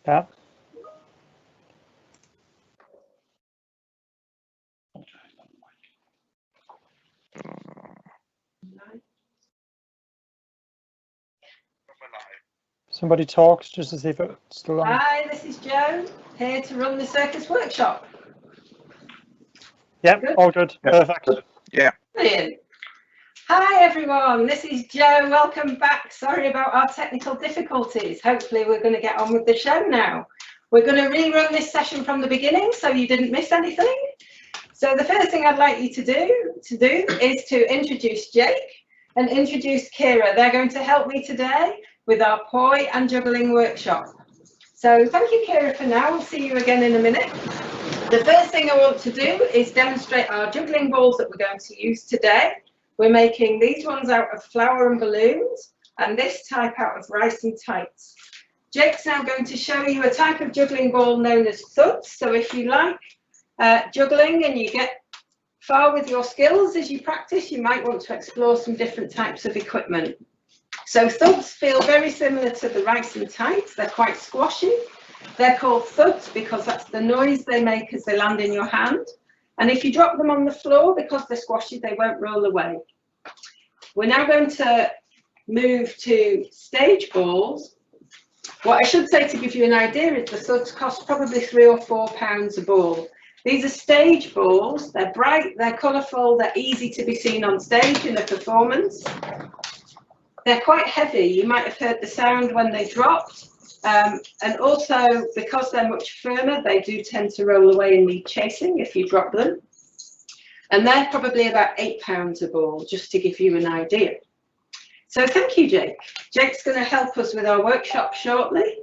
Yeah. Somebody talks just to see if it's still on. Hi, this is Jo, here to run the circus workshop. Yep, Good. all good. Yep. Perfect. Yeah. Brilliant. Hi everyone, this is Jo. Welcome back. Sorry about our technical difficulties. Hopefully we're going to get on with the show now. We're going to rerun this session from the beginning so you didn't miss anything. So the first thing I'd like you to do is to introduce Jake and introduce Kira. They're going to help me today with our poi and juggling workshop. So thank you, Kira, for now. We'll see you again in a minute. The first thing I want to do is demonstrate our juggling balls that we're going to use today. We're making these ones out of flour and balloons, and this type out of rice and tights. Jake's now going to show you a type of juggling ball known as Thuds. So if you like juggling and you get far with your skills as you practice, you might want to explore some different types of equipment. So Thuds feel very similar to the rice and tights. They're quite squashy. They're called Thuds because that's the noise they make as they land in your hand. And if you drop them on the floor, because they're squashy, they won't roll away. We're now going to move to stage balls. What I should say to give you an idea is the Thuds cost probably £3 or £4 a ball. These are stage balls. They're bright, they're colourful, they're easy to be seen on stage in a performance. They're quite heavy. You might have heard the sound when they dropped. And also, because they're much firmer, they do tend to roll away and need chasing if you drop them. And they're probably about £8 a ball, just to give you an idea. So thank you, Jake. Jake's going to help us with our workshop shortly,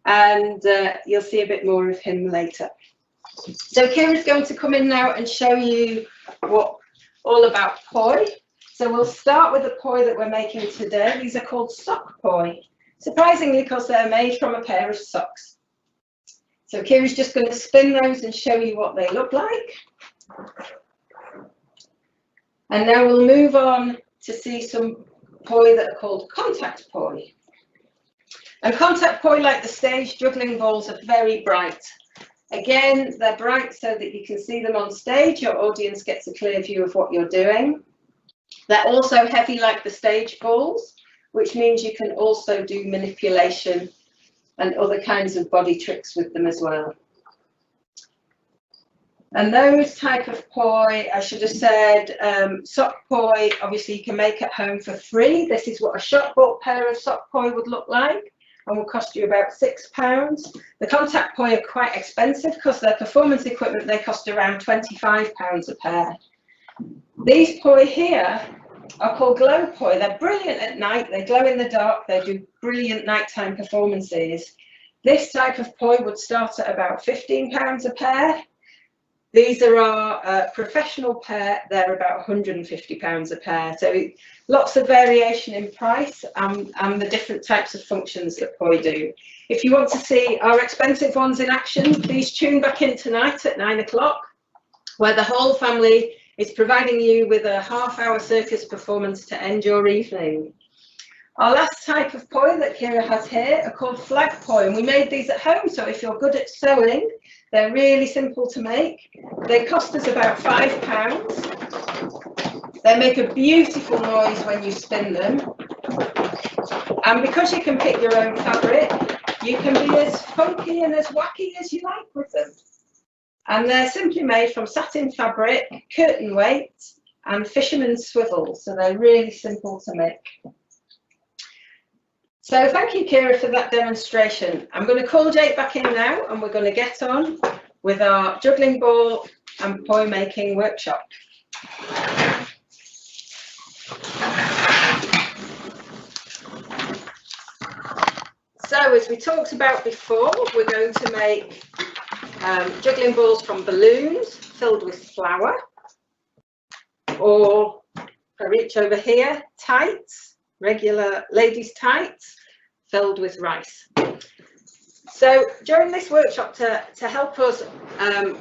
and you'll see a bit more of him later. So Kira's going to come in now and show you all about poi. So we'll start with the poi that we're making today. These are called sock poi, surprisingly because they're made from a pair of socks. So Kira's just going to spin those and show you what they look like. And now we'll move on to see some poi that are called contact poi. And contact poi, like the stage juggling balls, are very bright. Again, they're bright so that you can see them on stage. Your audience gets a clear view of what you're doing. They're also heavy like the stage balls, which means you can also do manipulation and other kinds of body tricks with them as well. And those type of poi, I should have said, sock poi, obviously you can make at home for free. This is what a shop-bought pair of sock poi would look like and will cost you about £6. The contact poi are quite expensive because they're performance equipment. They cost around £25 a pair. These poi here are called glow poi. They're brilliant at night. They glow in the dark. They do brilliant nighttime performances. This type of poi would start at about £15 a pair. These are our professional pair. They're about £150 a pair. So lots of variation in price and the different types of functions that poi do. If you want to see our expensive ones in action, please tune back in tonight at 9 o'clock, where the whole family is providing you with a half-hour circus performance to end your evening. Our last type of poi that Kira has here are called Flagpole, and we made these at home, so if you're good at sewing, they're really simple to make. They cost us about £5. They make a beautiful noise when you spin them. And because you can pick your own fabric, you can be as funky and as wacky as you like with them. And they're simply made from satin fabric, curtain weight, and fisherman's swivel, so they're really simple to make. So thank you, Kira, for that demonstration. I'm going to call Jake back in now, and we're going to get on with our juggling ball and poi making workshop. So as we talked about before, we're going to make juggling balls from balloons filled with flour, or if I reach over here, tights, regular ladies' tights filled with rice. So during this workshop, to help us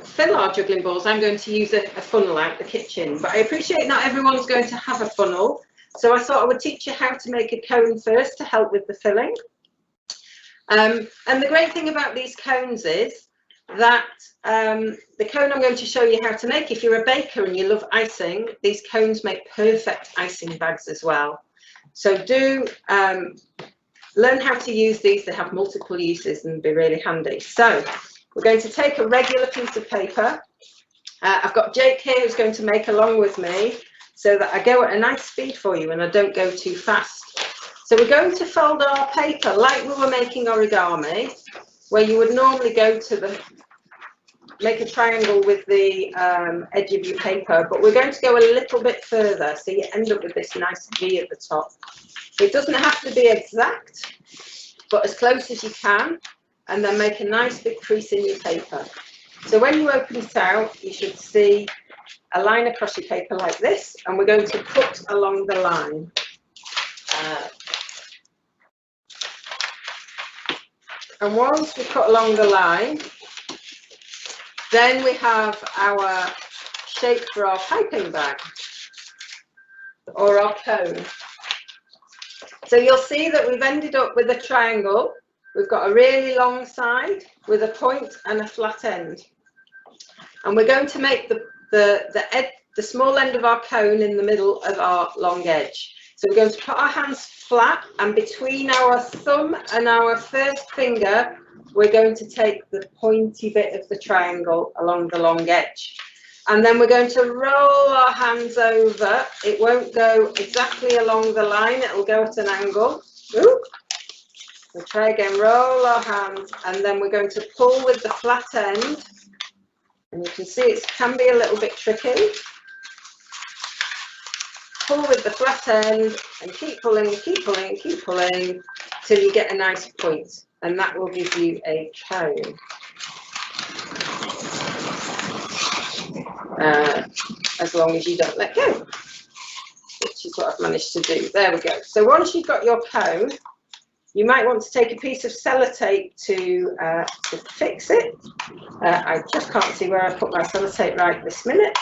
fill our juggling balls, I'm going to use a funnel out the kitchen, but I appreciate not everyone's going to have a funnel, so I thought I would teach you how to make a cone first to help with the filling. And the great thing about these cones is that the cone I'm going to show you how to make, if you're a baker and you love icing, these cones make perfect icing bags as well. So do learn how to use these. They have multiple uses and be really handy. So we're going to take a regular piece of paper. I've got Jake here who's going to make along with me so that I go at a nice speed for you and I don't go too fast. So we're going to fold our paper like we were making origami, where you would normally go to make a triangle with the edge of your paper, but we're going to go a little bit further so you end up with this nice V at the top. It doesn't have to be exact, but as close as you can, and then make a nice big crease in your paper. So when you open it out, you should see a line across your paper like this, and we're going to cut along the line. And once we cut along the line, then we have our shape for our piping bag or our cone. So you'll see that we've ended up with a triangle. We've got a really long side with a point and a flat end. And we're going to make the small end of our cone in the middle of our long edge. So we're going to put our hands flat, and between our thumb and our first finger, we're going to take the pointy bit of the triangle along the long edge. And then we're going to roll our hands over. It won't go exactly along the line, it'll go at an angle. Ooh. We'll try again, roll our hands, and then we're going to pull with the flat end. And you can see it can be a little bit tricky. Pull with the flat end and keep pulling, keep pulling, keep pulling till you get a nice point, and that will give you a cone. As long as you don't let go, which is what I've managed to do. There we go. So once you've got your cone, you might want to take a piece of sellotape to fix it. I just can't see where I put my sellotape right this minute.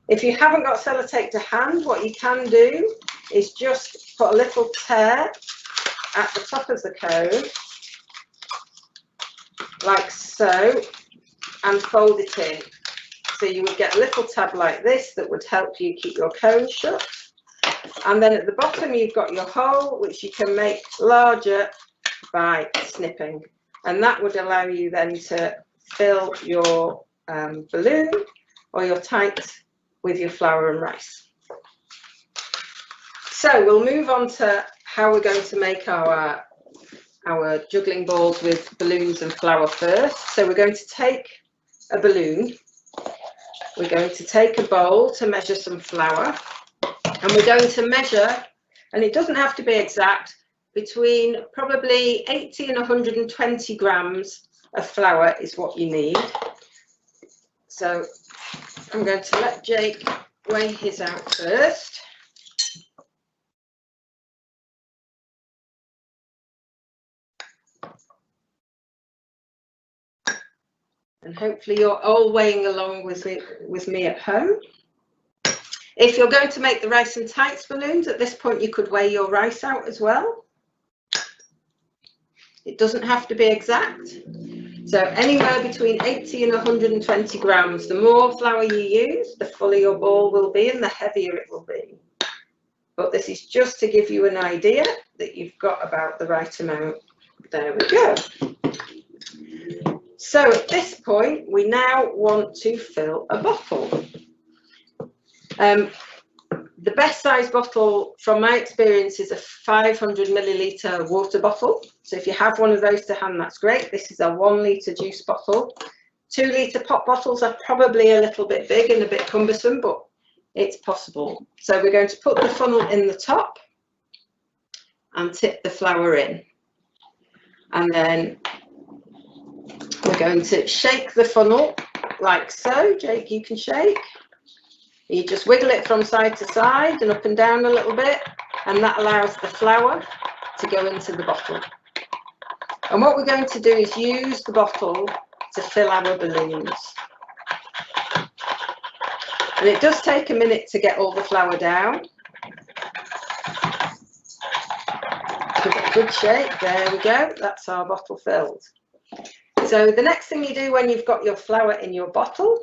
If you haven't got sellotape to hand, what you can do is just put a little tear at the top of the cone, like so, and fold it in. So you would get a little tab like this that would help you keep your cone shut. And then at the bottom you've got your hole, which you can make larger by snipping. And that would allow you then to fill your balloon or your tights with your flour and rice. So we'll move on to how we're going to make our juggling balls with balloons and flour first. So we're going to take a balloon, we're going to take a bowl to measure some flour, and we're going to measure, and it doesn't have to be exact, between probably 80 and 120 grams of flour is what you need. So I'm going to let Jake weigh his out first. And hopefully you're all weighing along with me at home. If you're going to make the rice and tights balloons, at this point you could weigh your rice out as well. It doesn't have to be exact. So anywhere between 80 and 120 grams. The more flour you use, the fuller your ball will be and the heavier it will be. But this is just to give you an idea that you've got about the right amount. There we go. So at this point, we now want to fill a bottle. The best size bottle, from my experience, is a 500 milliliter water bottle. So if you have one of those to hand, that's great. This is a 1 litre juice bottle. 2 litre pop bottles are probably a little bit big and a bit cumbersome, but it's possible. So we're going to put the funnel in the top and tip the flour in. And then we're going to shake the funnel like so. Jake, you can shake. You just wiggle it from side to side and up and down a little bit, and that allows the flour to go into the bottle. And what we're going to do is use the bottle to fill our balloons. And it does take a minute to get all the flour down. give it a good shake. There we go. That's our bottle filled. So the next thing you do when you've got your flour in your bottle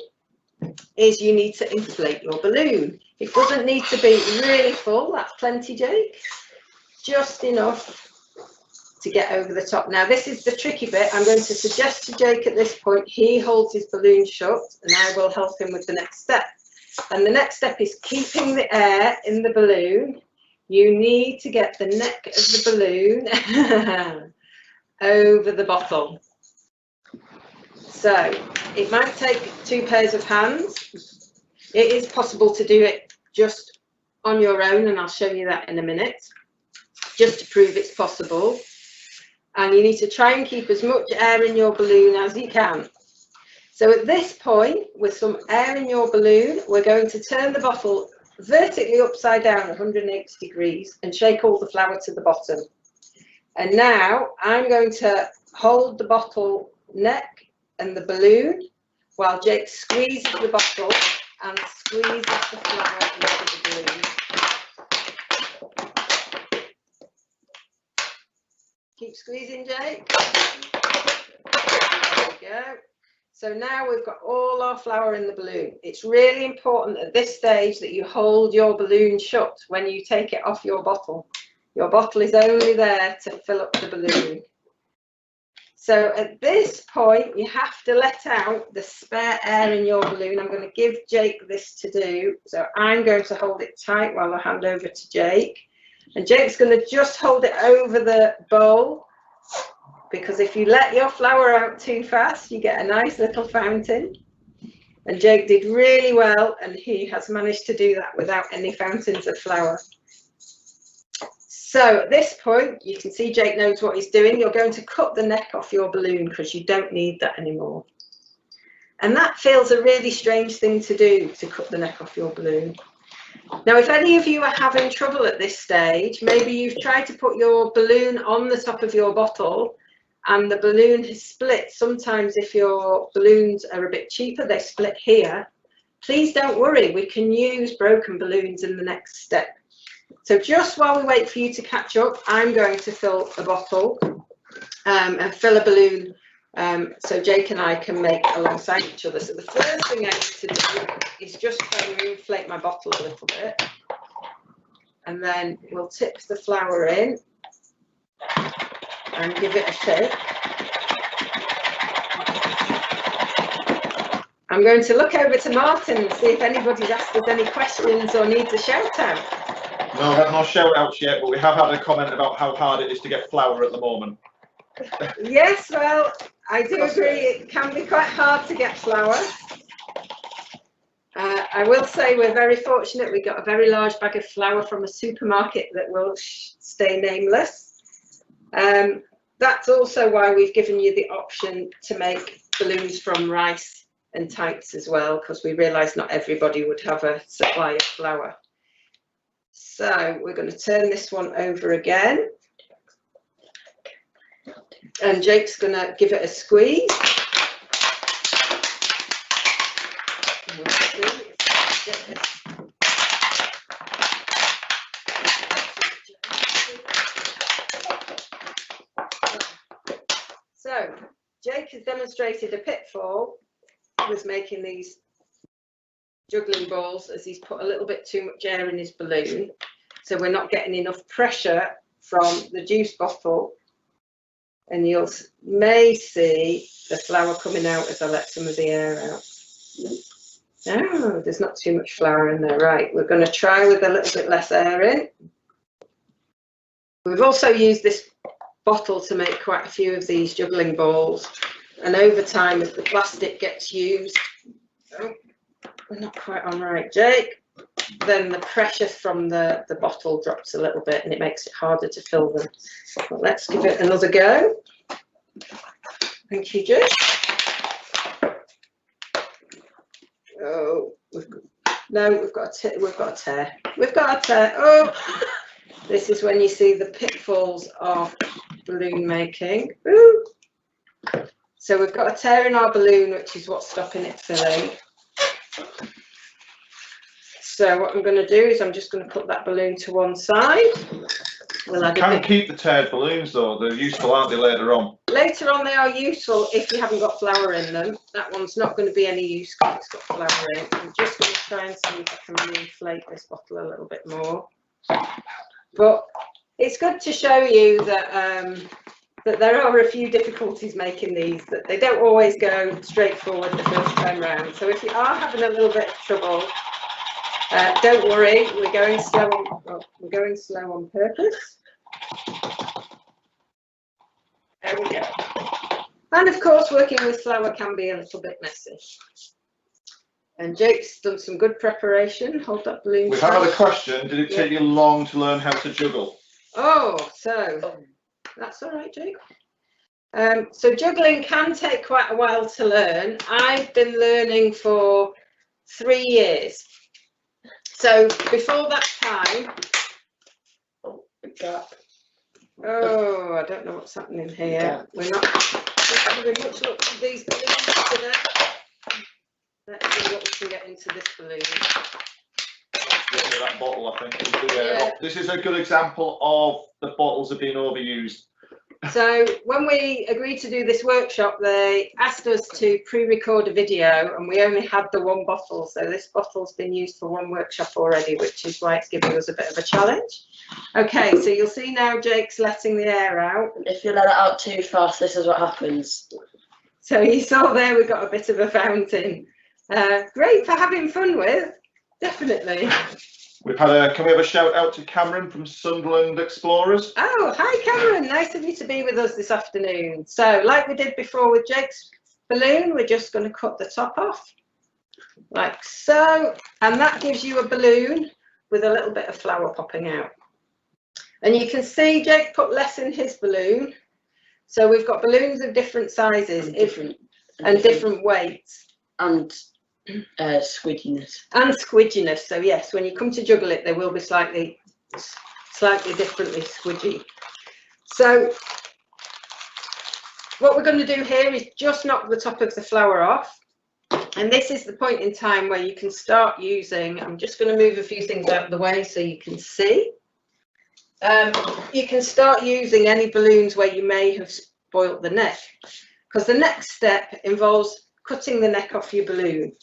is you need to inflate your balloon. It doesn't need to be really full. That's plenty, Jake. Just enough to get over the top. Now this is the tricky bit. I'm going to suggest to Jake at this point he holds his balloon shut and I will help him with the next step. And the next step is keeping the air in the balloon. You need to get the neck of the balloon over the bottle. So it might take 2 pairs of hands. It is possible to do it just on your own, and I'll show you that in a minute, just to prove it's possible. And you need to try and keep as much air in your balloon as you can. So at this point, with some air in your balloon, we're going to turn the bottle vertically upside down 180 degrees and shake all the flour to the bottom. And now I'm going to hold the bottle neck and the balloon while Jake squeezes the bottle and squeezes the flour into the balloon. Keep squeezing, Jake. There we go. So now we've got all our flour in the balloon. It's really important at this stage that you hold your balloon shut when you take it off your bottle. Your bottle is only there to fill up the balloon. So at this point, you have to let out the spare air in your balloon. I'm going to give Jake this to do. So I'm going to hold it tight while I hand over to Jake. And Jake's going to just hold it over the bowl, because if you let your flour out too fast, you get a nice little fountain. And Jake did really well, and he has managed to do that without any fountains of flour. So at this point, you can see Jake knows what he's doing. You're going to cut the neck off your balloon because you don't need that anymore. And that feels a really strange thing to do, to cut the neck off your balloon. Now, if any of you are having trouble at this stage, maybe you've tried to put your balloon on the top of your bottle and the balloon has split. Sometimes if your balloons are a bit cheaper, they split here. Please don't worry, we can use broken balloons in the next step. So just while we wait for you to catch up, I'm going to fill a bottle and fill a balloon so Jake and I can make alongside each other. So the first thing I need to do is just try and inflate my bottle a little bit. And then we'll tip the flour in and give it a shake. I'm going to look over to Martin and see if anybody's asked us any questions or needs a shout out. No, we have no shout outs yet, but we have had a comment about how hard it is to get flour at the moment. Yes, well, I do agree it can be quite hard to get flour. I will say we're very fortunate. We got a very large bag of flour from a supermarket that will stay nameless. That's also why we've given you the option to make balloons from rice and tights as well, because we realise not everybody would have a supply of flour. So we're going to turn this one over again. And Jake's going to give it a squeeze. So Jake has demonstrated a pitfall with making these juggling balls, as he's put a little bit too much air in his balloon. So we're not getting enough pressure from the juice bottle. And you may see the flour coming out as I let some of the air out. Oh, there's not too much flour in there. Right, we're going to try with a little bit less air in. We've also used this bottle to make quite a few of these juggling balls. And over time, as the plastic gets used, oh, we're not quite on right, Jake, then the pressure from the bottle drops a little bit and it makes it harder to fill them. But let's give it another go. Thank you, Jake. Oh, we've got a tear. We've got a tear. Oh, this is when you see the pitfalls of balloon making. Ooh. So we've got a tear in our balloon, which is what's stopping it filling. So what I'm going to do is I'm just going to put that balloon to one side. We'll You add a can bit. keep the tiered balloons though, they're useful, aren't they, later on? Later on they are useful if you haven't got flour in them. That one's not going to be any use because it's got flour in it. I'm just going to try and see if I can reflate this bottle a little bit more. But it's good to show you that that there are a few difficulties making these, that they don't always go straightforward the first time round. So if you are having a little bit of trouble, don't worry, we're going slow on purpose. There we go. And of course, working with flour can be a little bit messy. And Jake's done some good preparation. Hold that balloon. We have had a question, did it take you long to learn how to juggle? Oh, so that's all right, Jake. So juggling can take quite a while to learn. I've been learning for 3 years. So before that time, oh, I don't know what's happening here. We're not having much luck with these balloons today. Let's see what we can get into this balloon. That bottle, I think. Yeah. This is a good example of the bottles are being overused. So when we agreed to do this workshop, they asked us to pre-record a video, and we only had the one bottle. So this bottle's been used for one workshop already, which is why it's giving us a bit of a challenge. Okay, so you'll see now Jake's letting the air out. If you let it out too fast, this is what happens. So you saw there we got a bit of a fountain. Great for having fun with, definitely. We've had can we have a shout out to Cameron from Sunderland Explorers? Oh, hi Cameron, nice of you to be with us this afternoon. So like we did before with Jake's balloon, we're just going to cut the top off, like so. And that gives you a balloon with a little bit of flour popping out. And you can see Jake put less in his balloon. So we've got balloons of different sizes and different weights. And squidginess. And squidginess. So yes, when you come to juggle it, they will be slightly differently squidgy. So what we're going to do here is just knock the top of the flour off. And this is the point in time where you can start using, I'm just going to move a few things out of the way so you can see. You can start using any balloons where you may have spoilt the neck, because the next step involves cutting the neck off your balloon.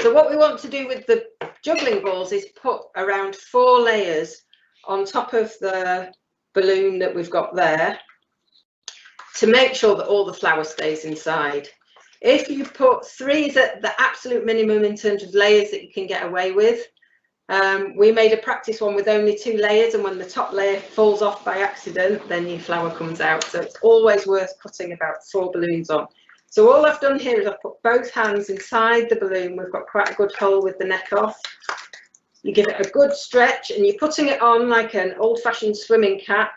So what we want to do with the juggling balls is put around 4 layers on top of the balloon that we've got there to make sure that all the flour stays inside. If you put 3 is at the absolute minimum in terms of layers that you can get away with. We made a practice one with only 2 layers, and when the top layer falls off by accident, then your flour comes out. So it's always worth putting about 4 balloons on. So all I've done here is I've put both hands inside the balloon. We've got quite a good hole with the neck off. You give it a good stretch, and you're putting it on like an old-fashioned swimming cap,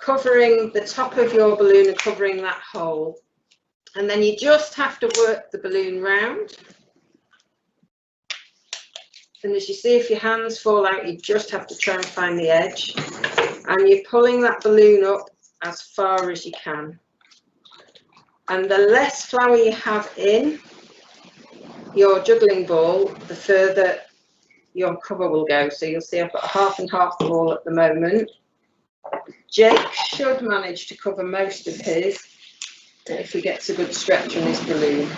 covering the top of your balloon and covering that hole. And then you just have to work the balloon round. And as you see, if your hands fall out, you just have to try and find the edge. And you're pulling that balloon up as far as you can. And the less flour you have in your juggling ball, the further your cover will go. So you'll see I've got half and half the ball at the moment. Jake should manage to cover most of his if he gets a good stretch on his balloon.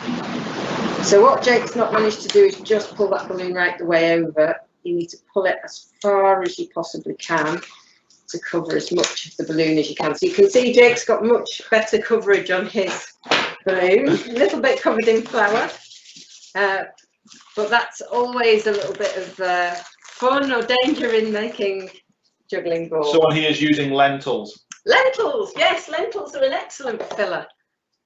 So what Jake's not managed to do is just pull that balloon right the way over. You need to pull it as far as you possibly can to cover as much of the balloon as you can. So you can see Jake's got much better coverage on his balloon, a little bit covered in flour, but that's always a little bit of fun or danger in making juggling balls. Someone here is using lentils. Lentils, yes, lentils are an excellent filler.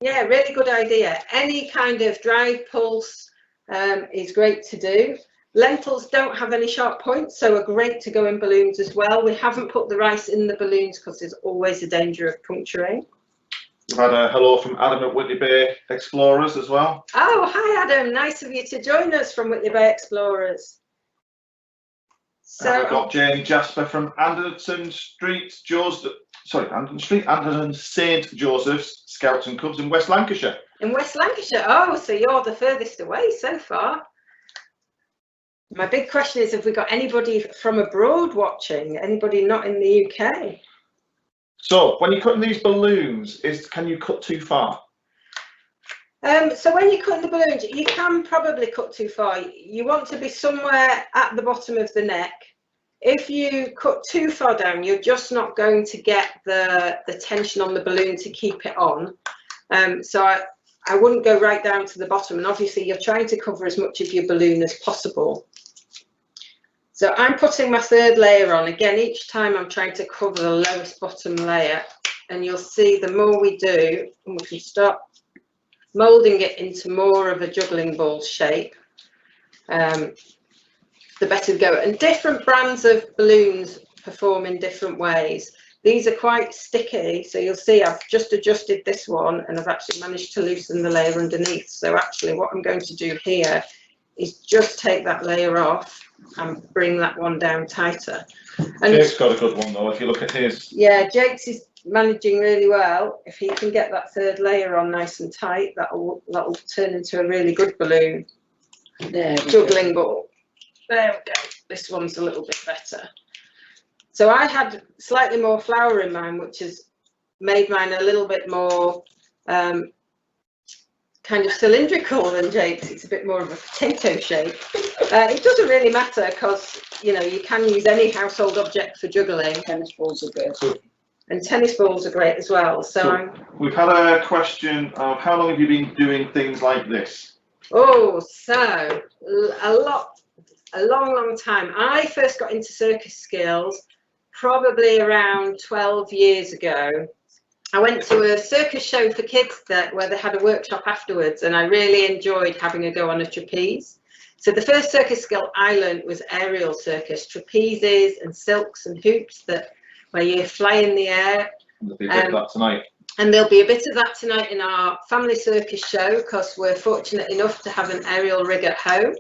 Yeah, really good idea. Any kind of dried pulse is great to do. Lentils don't have any sharp points, so are great to go in balloons as well. We haven't put the rice in the balloons because there's always a danger of puncturing. We've had a hello from Adam at Whitley Bay Explorers as well. Oh, hi Adam, nice of you to join us from Whitley Bay Explorers. So we've got Jane Jasper from Anderton Street, Anderton St Joseph's Scouts and Cubs in West Lancashire. In West Lancashire, oh, so you're the furthest away so far. My big question is, have we got anybody from abroad watching? Anybody not in the UK? So when you're cutting these balloons, can you cut too far? So when you're cutting the balloons, you can probably cut too far. You want to be somewhere at the bottom of the neck. If you cut too far down, you're just not going to get the tension on the balloon to keep it on. So I wouldn't go right down to the bottom, and obviously you're trying to cover as much of your balloon as possible. So I'm putting my third layer on. Again, each time I'm trying to cover the lowest bottom layer, and you'll see the more we do, and we can start moulding it into more of a juggling ball shape, the better to go. And different brands of balloons perform in different ways. These are quite sticky, so you'll see I've just adjusted this one and I've actually managed to loosen the layer underneath. So actually what I'm going to do here is just take that layer off and bring that one down tighter. And Jake's got a good one though, if you look at his. yeah, Jake's is managing really well. If he can get that third layer on nice and tight, that'll turn into a really good balloon. Juggling ball. There we go. This one's a little bit better. So I had slightly more flour in mine, which has made mine a little bit more kind of cylindrical than Jake's. It's a bit more of a potato shape. It doesn't really matter because, you know, you can use any household object for juggling. Tennis balls are good. And tennis balls are great as well. So we've had a question of how long have you been doing things like this? Oh, so a long time. I first got into circus skills probably around 12 years ago. I went to a circus show for kids where they had a workshop afterwards, and I really enjoyed having a go on a trapeze. So the first circus skill I learned was aerial circus, trapezes and silks and hoops where you fly in the air. There'll be a bit of that tonight. And there'll be a bit of that tonight in our family circus show because we're fortunate enough to have an aerial rig at home.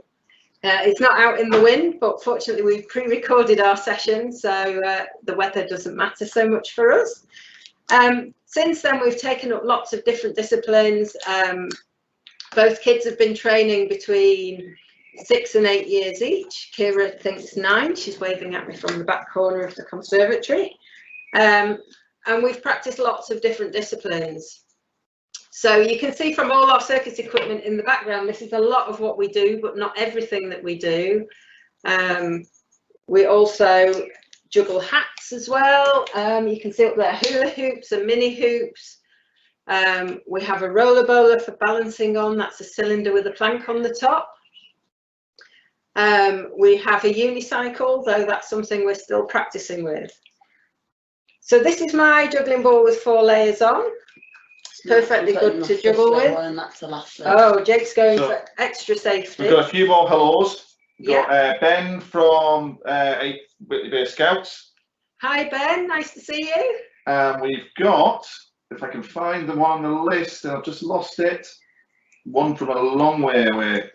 It's not out in the wind, but fortunately we've pre-recorded our session, so the weather doesn't matter so much for us. Since then, we've taken up lots of different disciplines. Both kids have been training between 6 and 8 years each. Kira thinks 9. She's waving at me from the back corner of the conservatory. And we've practiced lots of different disciplines. So you can see from all our circus equipment in the background, this is a lot of what we do, but not everything that we do. We also juggle hats as well. You can see up there hula hoops and mini hoops. We have a roller bowler for balancing on. That's a cylinder with a plank on the top. We have a unicycle, though that's something we're still practicing with. So this is my juggling ball with 4 layers on. Perfectly good to juggle with. And that's the last Oh, Jake's going for extra safety. We've got a few more hellos. We've Yeah. got Ben from Whitley Bay Scouts. Hi Ben, nice to see you. And we've got, if I can find the one on the list, and I've just lost it, one from a long way away.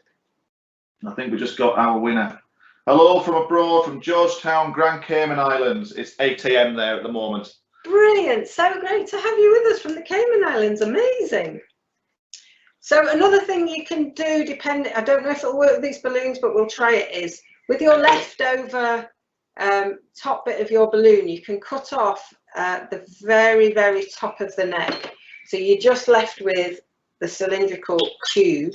I think we just got our winner. Hello from abroad, from Georgetown, Grand Cayman Islands. It's 8 AM there at the moment. Brilliant, so great to have you with us from the Cayman Islands, amazing. So another thing you can do, I don't know if it'll work with these balloons, but we'll try it, is with your leftover top bit of your balloon, you can cut off the very, very top of the neck. So you're just left with the cylindrical tube,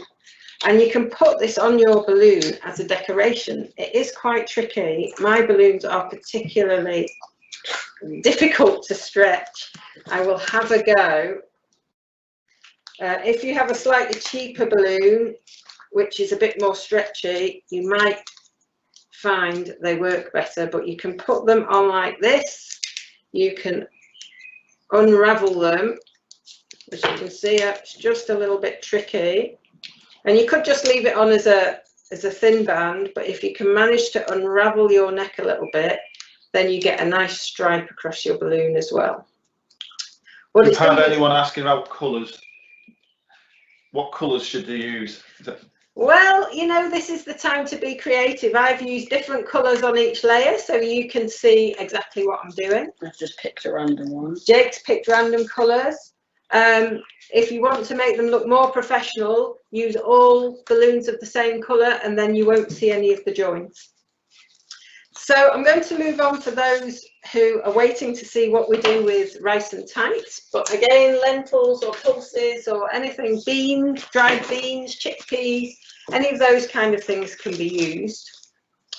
and you can put this on your balloon as a decoration. It is quite tricky. My balloons are particularly difficult to stretch. I will have a go. If you have a slightly cheaper balloon, which is a bit more stretchy, you might find they work better, but you can put them on like this. You can unravel them. As you can see, it's just a little bit tricky. And you could just leave it on as a thin band, but if you can manage to unravel your neck a little bit, then you get a nice stripe across your balloon as well. We've had anyone asking about colours. What colours should they use? Well, you know, this is the time to be creative. I've used different colours on each layer, so you can see exactly what I'm doing. I've just picked a random one. Jake's picked random colours. If you want to make them look more professional, use all balloons of the same colour, and then you won't see any of the joints. So I'm going to move on for those who are waiting to see what we do with rice and tights. But again, lentils or pulses or anything, beans, dried beans, chickpeas, any of those kind of things can be used.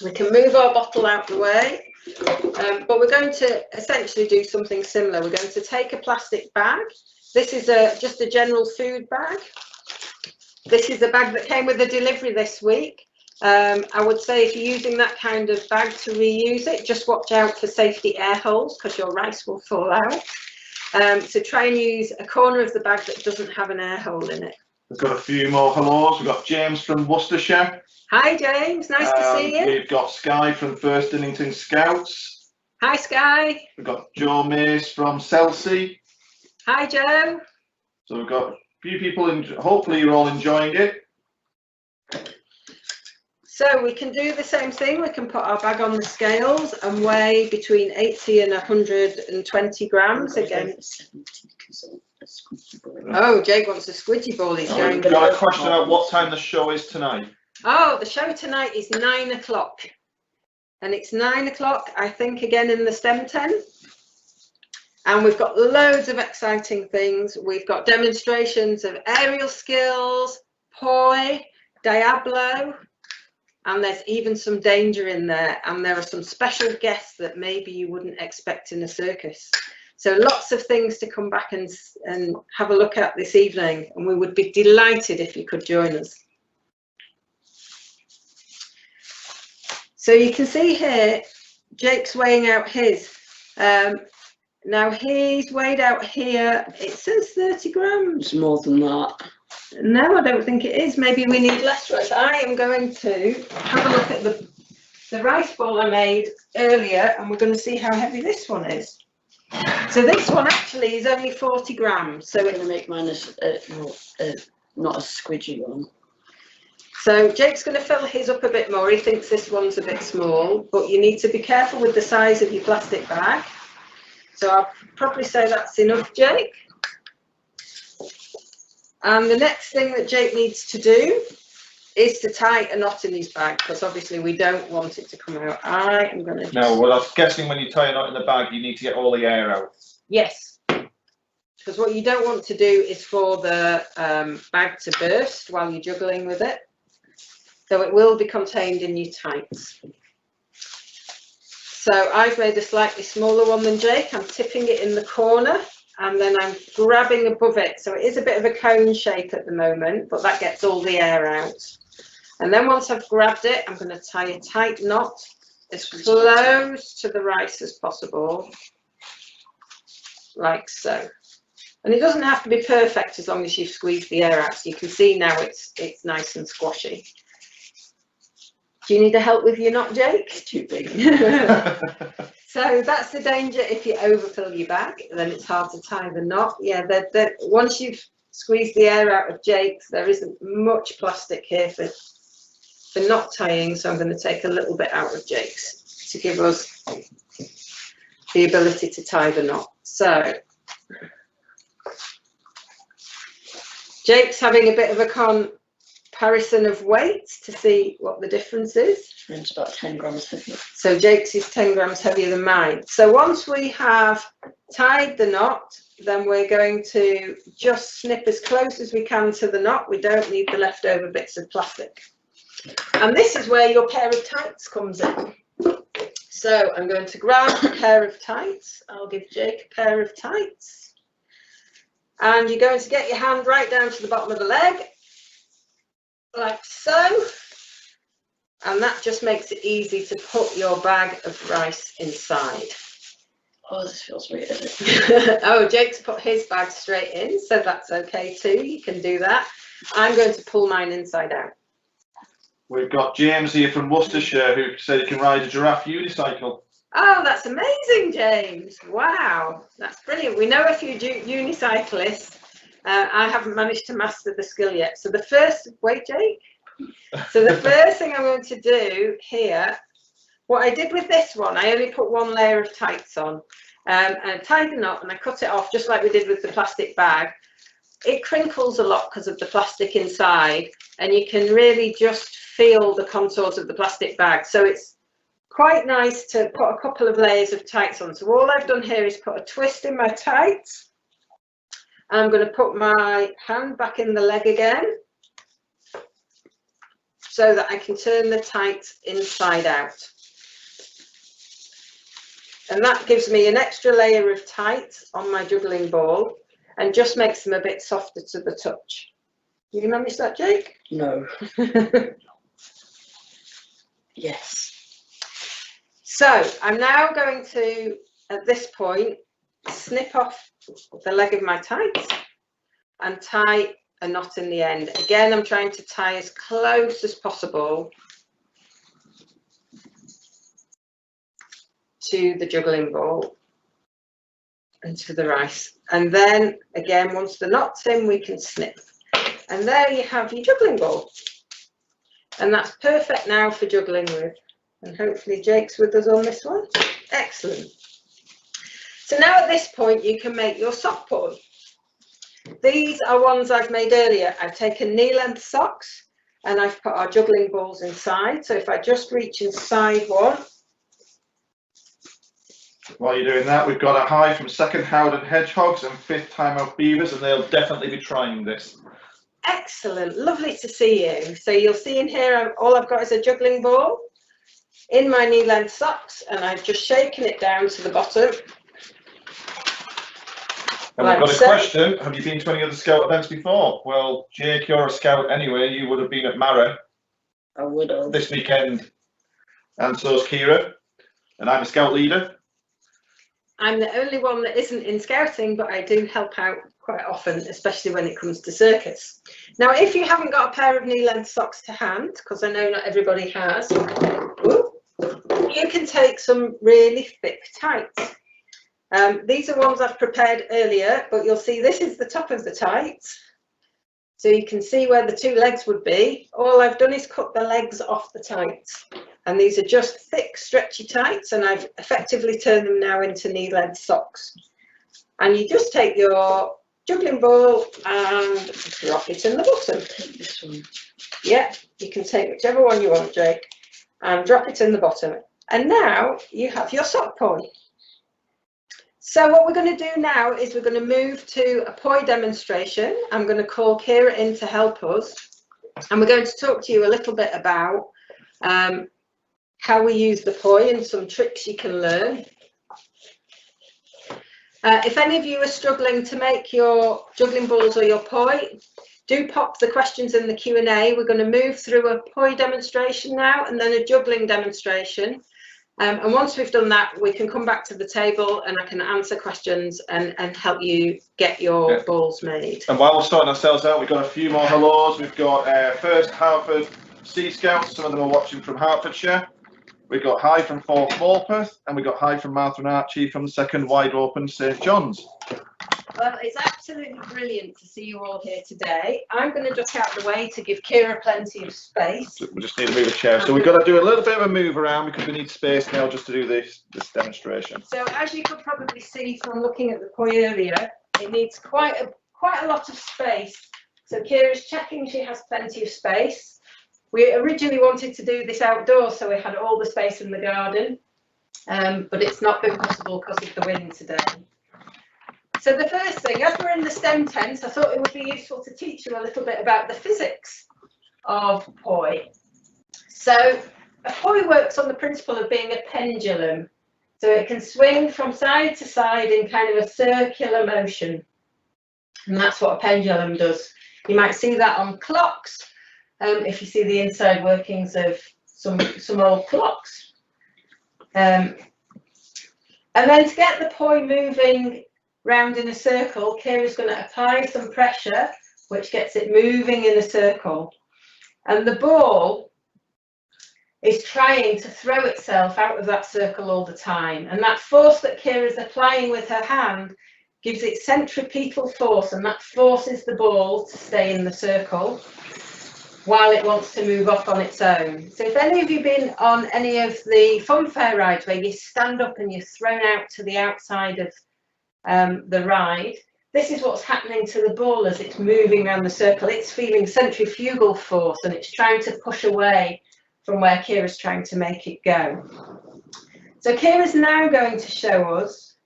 We can move our bottle out the way, but we're going to essentially do something similar. We're going to take a plastic bag. This is just a general food bag. This is a bag that came with a delivery this week. I would say if you're using that kind of bag to reuse it, just watch out for safety air holes because your rice will fall out. So try and use a corner of the bag that doesn't have an air hole in it. We've got a few more hellos. We've got James from Worcestershire. Hi James, nice to see you. We've got Sky from First Innington Scouts. Hi Sky. We've got Joe Mace from Chelsea. Hi Joe. So we've got a few people, hopefully you're all enjoying it. So we can do the same thing. We can put our bag on the scales and weigh between 80 and 120 grams again. Oh, Jake wants a squidgy ball. He's going. We've got a question about what time the show is tonight. Oh, the show tonight is 9 o'clock. And it's 9 o'clock, I think, again in the STEM tent. And we've got loads of exciting things. We've got demonstrations of aerial skills, poi, diablo, and there's even some danger in there. And there are some special guests that maybe you wouldn't expect in a circus. So lots of things to come back and have a look at this evening. And we would be delighted if you could join us. So you can see here, Jake's weighing out his. Now he's weighed out here, it says 30 grams. It's more than that. No, I don't think it is. Maybe we need less rice. I am going to have a look at the rice ball I made earlier, and we're going to see how heavy this one is. So this one actually is only 40 grams. So I'm going to make mine not a squidgy one. So Jake's going to fill his up a bit more. He thinks this one's a bit small, but you need to be careful with the size of your plastic bag. So I'll probably say that's enough, Jake. And the next thing that Jake needs to do is to tie a knot in his bag, because obviously we don't want it to come out. I am going to just... No, well, I'm guessing when you tie a knot in the bag, you need to get all the air out. Yes. Because what you don't want to do is for the bag to burst while you're juggling with it. So it will be contained in your tights. So I've made a slightly smaller one than Jake. I'm tipping it in the corner and then I'm grabbing above it. So it is a bit of a cone shape at the moment, but that gets all the air out. And then once I've grabbed it, I'm going to tie a tight knot as close to the rice as possible, like so. And it doesn't have to be perfect as long as you've squeezed the air out. So you can see now it's nice and squashy. Do you need the help with your knot, Jake? It's too big. So that's the danger if you overfill your bag, then it's hard to tie the knot. Yeah, once you've squeezed the air out of Jake's, there isn't much plastic here for knot tying, so I'm going to take a little bit out of Jake's to give us the ability to tie the knot. So Jake's having a bit of a comparison of weights to see what the difference is. It's about 10 grams heavier. So Jake's is 10 grams heavier than mine. So once we have tied the knot, then we're going to just snip as close as we can to the knot. We don't need the leftover bits of plastic. And this is where your pair of tights comes in. So I'm going to grab a pair of tights. I'll give Jake a pair of tights. And you're going to get your hand right down to the bottom of the leg, like so. And that just makes it easy to put your bag of rice inside. Oh, this feels weird. Oh, Jake's put his bag straight in, so that's okay too. You can do that. I'm going to pull mine inside out. We've got James here from Worcestershire who said he can ride a giraffe unicycle. Oh, that's amazing, James. Wow, that's brilliant. We know a few unicyclists. I haven't managed to master the skill yet. So the first, wait, Jake. So the first thing I'm going to do here, what I did with this one, I only put one layer of tights on. and I tied the knot and I cut it off just like we did with the plastic bag. It crinkles a lot because of the plastic inside, and you can really just feel the contours of the plastic bag. So it's quite nice to put a couple of layers of tights on. So all I've done here is put a twist in my tights. I'm going to put my hand back in the leg again so that I can turn the tights inside out. And that gives me an extra layer of tights on my juggling ball and just makes them a bit softer to the touch. You can manage that, Jake? No. Yes. So I'm now going to, at this point, snip off the leg of my tights and tie a knot in the end. Again, I'm trying to tie as close as possible to the juggling ball and to the rice. And then again, once the knot's in, we can snip. And there you have your juggling ball. And that's perfect now for juggling with. And hopefully Jake's with us on this one. Excellent. So now at this point, you can make your sock poi. These are ones I've made earlier. I've taken knee-length socks and I've put our juggling balls inside. So if I just reach inside one. While you're doing that, we've got a hi from Second Howden Hedgehogs and Fifth Time Out Beavers, and they'll definitely be trying this. Excellent, lovely to see you. So you'll see in here, all I've got is a juggling ball in my knee-length socks, and I've just shaken it down to the bottom. And we've got a question, have you been to any other Scout events before? Well, Jake, you're a Scout anyway, you would have been at Mara. I would have. This weekend, and so's Kira, and I'm a Scout leader. I'm the only one that isn't in Scouting, but I do help out quite often, especially when it comes to Circus. Now, if you haven't got a pair of knee-length socks to hand, because I know not everybody has, you can take some really thick tights. These are ones I've prepared earlier, but you'll see this is the top of the tights. So you can see where the two legs would be. All I've done is cut the legs off the tights. And these are just thick, stretchy tights, and I've effectively turned them now into knee-length socks. And you just take your juggling ball and drop it in the bottom. This one. Yeah, you can take whichever one you want, Jake, and drop it in the bottom. And now you have your sock poi. So what we're going to do now is we're going to move to a poi demonstration. I'm going to call Kira in to help us, and we're going to talk to you a little bit about how we use the poi and some tricks you can learn. If any of you are struggling to make your juggling balls or your poi, do pop the questions in the Q&A. We're going to move through a poi demonstration now and then a juggling demonstration. And once we've done that, we can come back to the table and I can answer questions and help you get your balls made. And while we're sorting ourselves out, we've got a few more hellos. We've got first Hartford Sea Scouts, some of them are watching from Hertfordshire. We've got hi from 4th Morpeth, and we've got hi from Martha and Archie from the 2nd Wide Open St John's. Well, it's absolutely brilliant to see you all here today. I'm going to duck out the way to give Kira plenty of space. We just need to move a chair. So we've got to do a little bit of a move around because we need space now just to do this demonstration. So as you could probably see from looking at the poi earlier, it needs quite a lot of space. So Kira's checking she has plenty of space. We originally wanted to do this outdoors, so we had all the space in the garden, but it's not been possible because of the wind today. So the first thing, as we're in the STEM tent, I thought it would be useful to teach you a little bit about the physics of poi. So a poi works on the principle of being a pendulum. So it can swing from side to side in kind of a circular motion. And that's what a pendulum does. You might see that on clocks. If you see the inside workings of some old clocks. And then to get the poi moving round in a circle, Kira's going to apply some pressure, which gets it moving in a circle. And the ball is trying to throw itself out of that circle all the time. And that force that Kira's applying with her hand gives it centripetal force, and that forces the ball to stay in the circle. while it wants to move off on its own. So if any of you been on any of the funfair rides where you stand up and you're thrown out to the outside of the ride, this is what's happening to the ball as it's moving around the circle. It's feeling centrifugal force and it's trying to push away from where Kira's trying to make it go. So Kira's now going to show us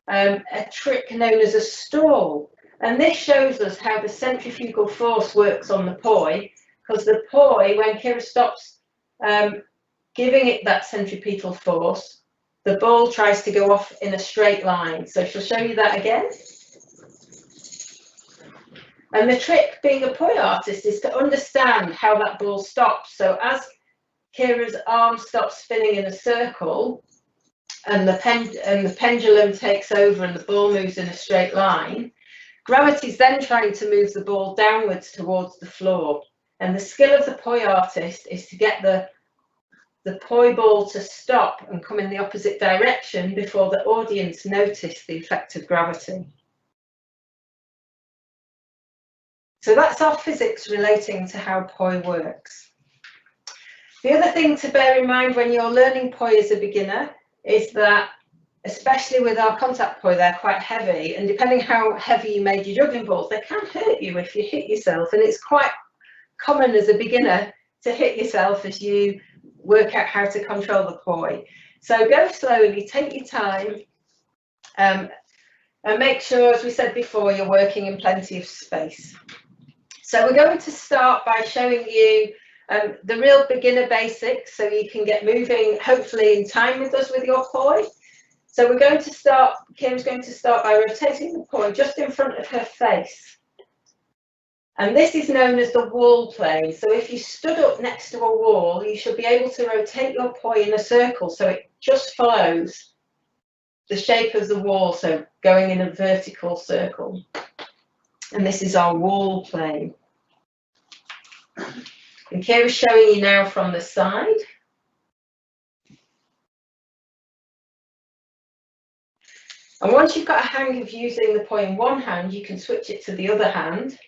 a trick known as a stall. And this shows us how the centrifugal force works on the poi, because the poi, when Kira stops giving it that centripetal force, the ball tries to go off in a straight line. So she'll show you that again. And the trick, being a poi artist, is to understand how that ball stops. So as Kira's arm stops spinning in a circle and the pendulum takes over and the ball moves in a straight line, gravity's then trying to move the ball downwards towards the floor. And the skill of the poi artist is to get the poi ball to stop and come in the opposite direction before the audience notice the effect of gravity. So that's our physics relating to how poi works. The other thing to bear in mind when you're learning poi as a beginner is that, especially with our contact poi, they're quite heavy, and depending how heavy you made your juggling balls, they can hurt you if you hit yourself, and it's quite common as a beginner to hit yourself as you work out how to control the poi. So go slowly, take your time, and make sure, as we said before, you're working in plenty of space. So we're going to start by showing you the real beginner basics, so you can get moving, hopefully in time with us with your poi. So we're going to start, Kira's going to start by rotating the poi just in front of her face. And this is known as the wall plane. So if you stood up next to a wall, you should be able to rotate your poi in a circle so it just follows the shape of the wall, so going in a vertical circle. And this is our wall plane. And Kira's showing you now from the side. And once you've got a hang of using the poi in one hand, you can switch it to the other hand.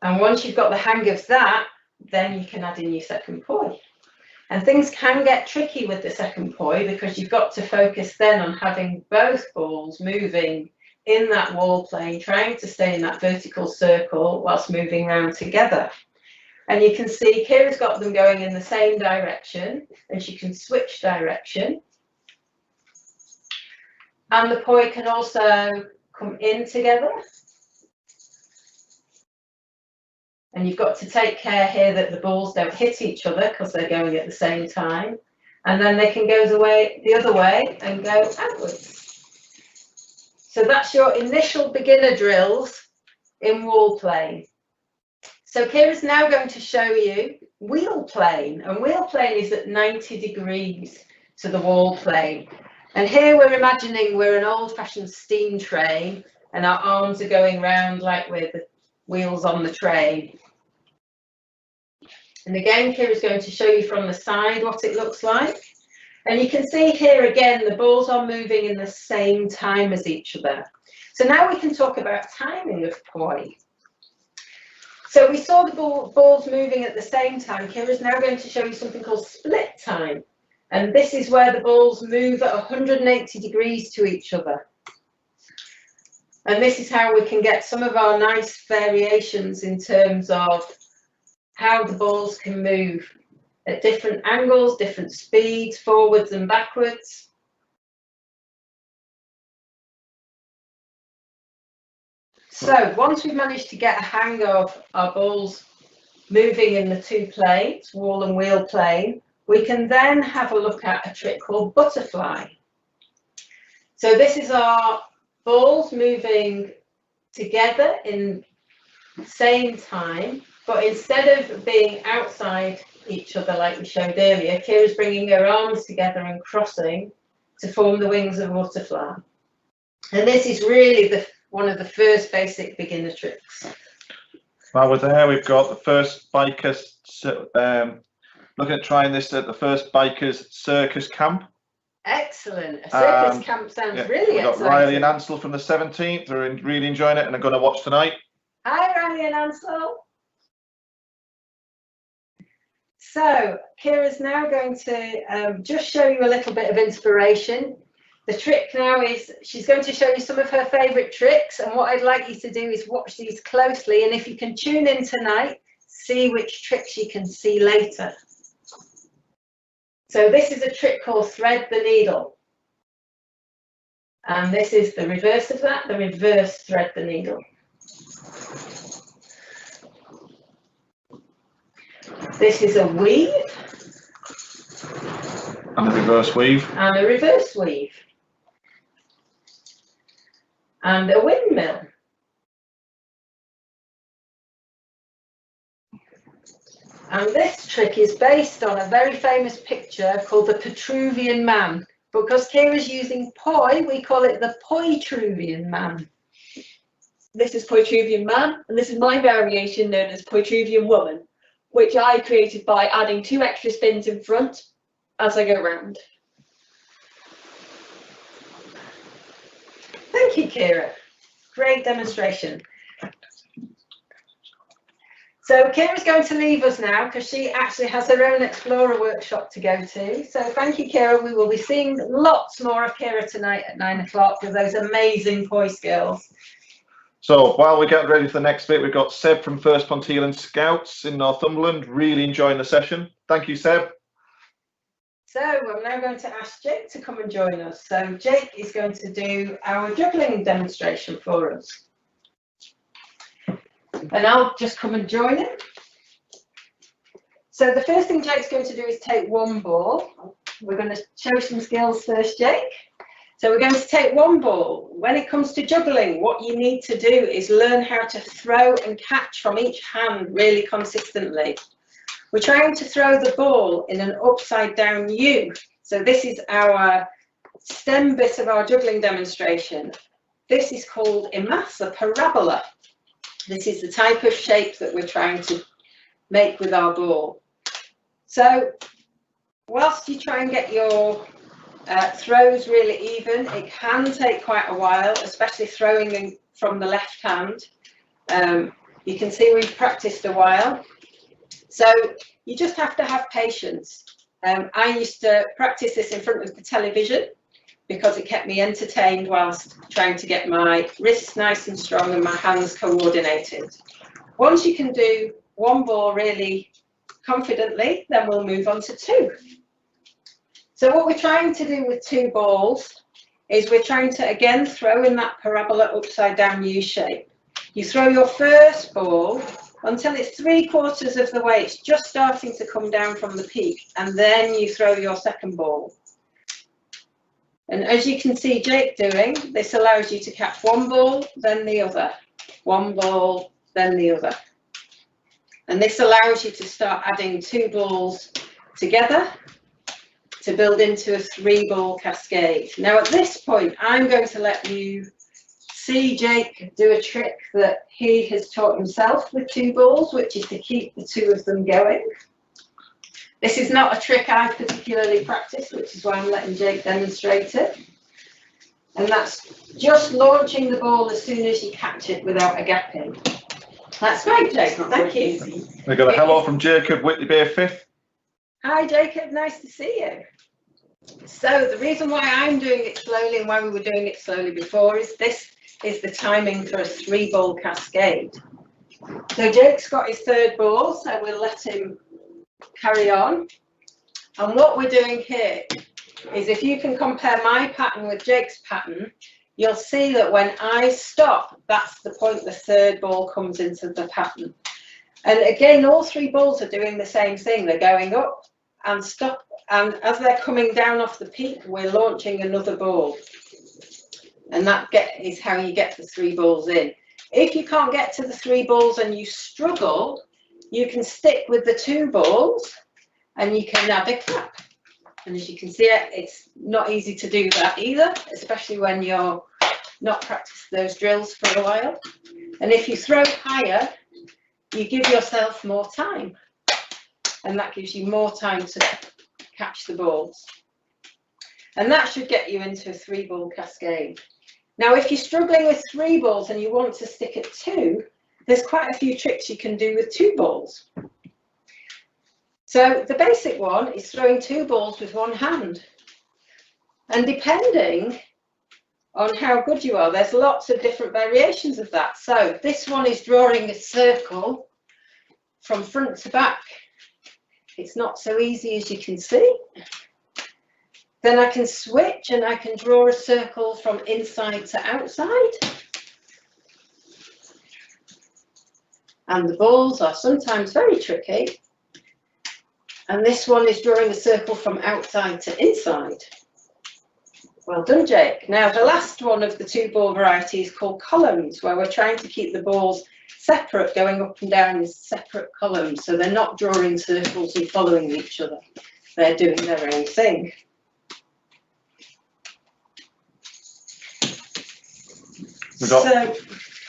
And once you've got the hang of that, then you can add in your second poi. And things can get tricky with the second poi because you've got to focus then on having both balls moving in that wall plane, trying to stay in that vertical circle whilst moving around together. And you can see Kira's got them going in the same direction, and she can switch direction. And the poi can also come in together. And you've got to take care here that the balls don't hit each other because they're going at the same time. And then they can go the other way and go outwards. So that's your initial beginner drills in wall plane. So Kira's now going to show you wheel plane, and wheel plane is at 90 degrees to the wall plane. And here we're imagining we're an old-fashioned steam train and our arms are going round like with the wheels on the train. And again, Kira's going to show you from the side what it looks like. And you can see here again, the balls are moving in the same time as each other. So now we can talk about timing of poi. So we saw the balls moving at the same time. Kira's now going to show you something called split time. And this is where the balls move at 180 degrees to each other. And this is how we can get some of our nice variations in terms of how the balls can move at different angles, different speeds, forwards and backwards. So once we've managed to get a hang of our balls moving in the two planes, wall and wheel plane, we can then have a look at a trick called butterfly. So this is our balls moving together in the same time, but instead of being outside each other like we showed earlier, Kira's bringing her arms together and crossing to form the wings of a butterfly. And this is really one of the first basic beginner tricks. While we're there, we've got the first bikers, looking at trying this at the first bikers circus camp. Excellent. A circus camp sounds really we've got exciting. Riley and Ansel from the 17th. They're really enjoying it and are going to watch tonight. Hi, Rani and Ansel. So, Kira's now going to just show you a little bit of inspiration. The trick now is she's going to show you some of her favourite tricks, and what I'd like you to do is watch these closely, and if you can tune in tonight, see which tricks you can see later. So this is a trick called thread the needle. And this is the reverse of that, the reverse thread the needle. This is a weave. And a reverse weave. And a reverse weave. And a windmill. And this trick is based on a very famous picture called the Petruvian Man. Because Kira's using poi, we call it the Poitruvian Man. This is Poitruvian Man, and this is my variation known as Poitruvian Woman, which I created by adding 2 extra spins in front as I go round. Thank you, Kira. Great demonstration. So Kira's going to leave us now because she actually has her own Explorer workshop to go to. So thank you, Kira. We will be seeing lots more of Kira tonight at 9 o'clock with those amazing poi skills. So while we get ready for the next bit, we've got Seb from First Ponteland Scouts in Northumberland, really enjoying the session. Thank you, Seb. So I'm now going to ask Jake to come and join us. So Jake is going to do our juggling demonstration for us. And I'll just come and join him. So the first thing Jake's going to do is take one ball. We're going to show some skills first, Jake. So we're going to take one ball. When it comes to juggling, what you need to do is learn how to throw and catch from each hand really consistently. We're trying to throw the ball in an upside down U. So this is our stem bit of our juggling demonstration. This is called in maths a parabola. This is the type of shape that we're trying to make with our ball. So whilst you try and get your throws really even, it can take quite a while, especially throwing from the left hand. You can see we've practiced a while. So you just have to have patience. I used to practice this in front of the television because it kept me entertained whilst trying to get my wrists nice and strong and my hands coordinated. Once you can do one ball really confidently, then we'll move on to 2. So what we're trying to do with 2 balls is we're trying to again throw in that parabola upside down U shape. You throw your first ball until it's 3/4 of the way, it's just starting to come down from the peak, and then you throw your second ball. And as you can see Jake doing, this allows you to catch one ball, then the other, one ball, then the other. And this allows you to start adding 2 balls together to build into a 3-ball cascade. Now at this point, I'm going to let you see Jake do a trick that he has taught himself with 2 balls, which is to keep the 2 of them going. This is not a trick I've particularly practiced, which is why I'm letting Jake demonstrate it. And that's just launching the ball as soon as you catch it without a gap in. That's great, Jake. Thank you. We've got a hello from Jacob Whitley Bay 5th. Hi, Jacob. Nice to see you. So the reason why I'm doing it slowly and why we were doing it slowly before is this is the timing for a 3-ball cascade. So Jake's got his 3rd ball, so we'll let him carry on. And what we're doing here is if you can compare my pattern with Jake's pattern, you'll see that when I stop, that's the point the 3rd ball comes into the pattern. And again, all 3 balls are doing the same thing. They're going up and stop, and as they're coming down off the peak, we're launching another ball. And that is how you get the 3 balls in. If you can't get to the 3 balls and you struggle, you can stick with the 2 balls and you can add a cap. And as you can see, it's not easy to do that either, especially when you're not practiced those drills for a while. And if you throw higher, you give yourself more time. And that gives you more time to catch the balls. And that should get you into a 3-ball cascade. Now, if you're struggling with 3 balls and you want to stick at 2, there's quite a few tricks you can do with 2 balls. So the basic one is throwing 2 balls with 1 hand. And depending on how good you are, there's lots of different variations of that. So this one is drawing a circle from front to back. It's not so easy as you can see. Then I can switch and I can draw a circle from inside to outside. And the balls are sometimes very tricky. And this one is drawing a circle from outside to inside. Well done, Jake. Now the last one of the 2 ball variety is called columns, where we're trying to keep the balls separate, going up and down in separate columns, so they're not drawing circles and following each other. They're doing their own thing. We've got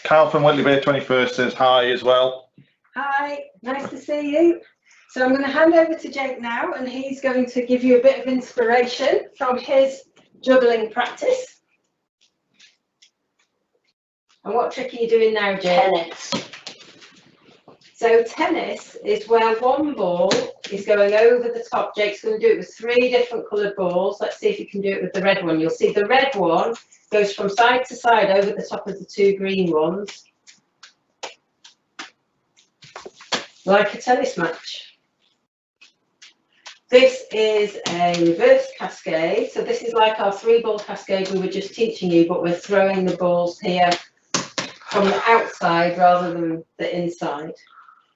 Carl from Whitley Bay 21st says hi as well. Hi, nice to see you. So I'm going to hand over to Jake now, and he's going to give you a bit of inspiration from his juggling practice. And what trick are you doing now, Jake? Tennis. So tennis is where 1 ball is going over the top. Jake's going to do it with 3 different coloured balls. Let's see if you can do it with the red one. You'll see the red one goes from side to side over the top of the 2 green ones, like a tennis match. This is a reverse cascade. So this is like our 3-ball cascade we were just teaching you, but we're throwing the balls here from the outside rather than the inside.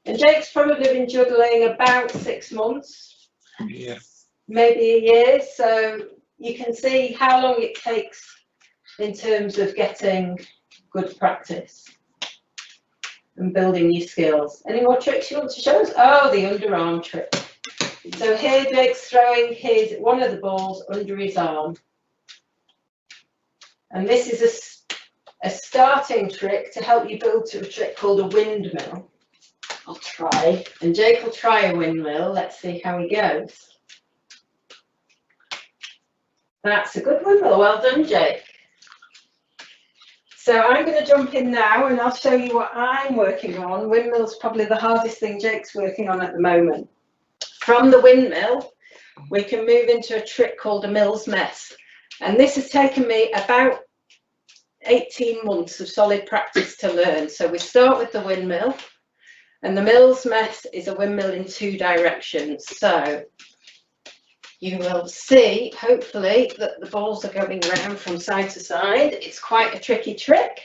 And Jake's probably been juggling about 6 months, Yeah. maybe a year. So you can see how long it takes in terms of getting good practice and building your skills. Any more tricks you want to show us? Oh, the underarm trick. So here Jake's throwing one of the balls under his arm. And this is a starting trick to help you build to a trick called a windmill. I'll try. And Jake will try a windmill. Let's see how he goes. That's a good windmill. Well done, Jake. So I'm going to jump in now and I'll show you what I'm working on. Windmill's probably the hardest thing Jake's working on at the moment. From the windmill, we can move into a trick called a mill's mess. And this has taken me about 18 months of solid practice to learn. So we start with the windmill, and the mill's mess is a windmill in 2 directions. So you will see, hopefully, that the balls are going around from side to side. It's quite a tricky trick.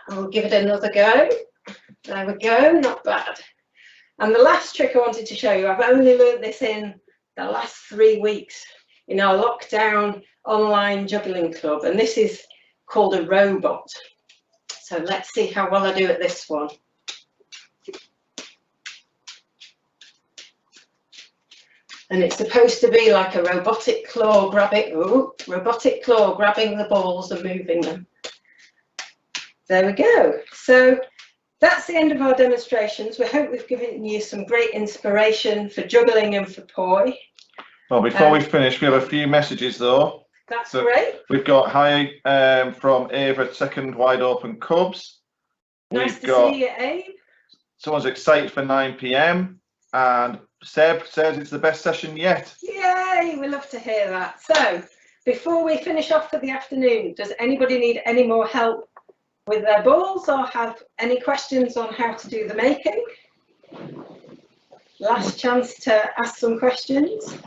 I'll give it another go. There we go, not bad. And the last trick I wanted to show you, I've only learned this in the last 3 weeks in our lockdown online juggling club, and this is called a robot. So let's see how well I do at this one. And it's supposed to be like a robotic claw grabbing the balls and moving them. There we go. So that's the end of our demonstrations. We hope we've given you some great inspiration for juggling and for poi. Well, before we finish, we have a few messages though. That's great. We've got hi from Ava at Second Wide Open Cubs. Nice to see you, Abe. Someone's excited for 9 PM, and Seb says it's the best session yet. Yay, we love to hear that. So before we finish off for the afternoon, does anybody need any more help with their balls or have any questions on how to do the making? Last chance to ask some questions.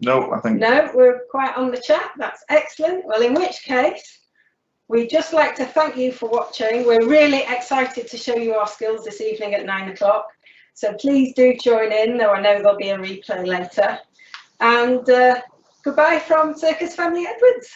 No, I think. No, we're quite on the chat. That's excellent. Well, in which case, we'd just like to thank you for watching. We're really excited to show you our skills this evening at 9 o'clock. So please do join in, though I know there'll be a replay later. And goodbye from Circus Family Edwards.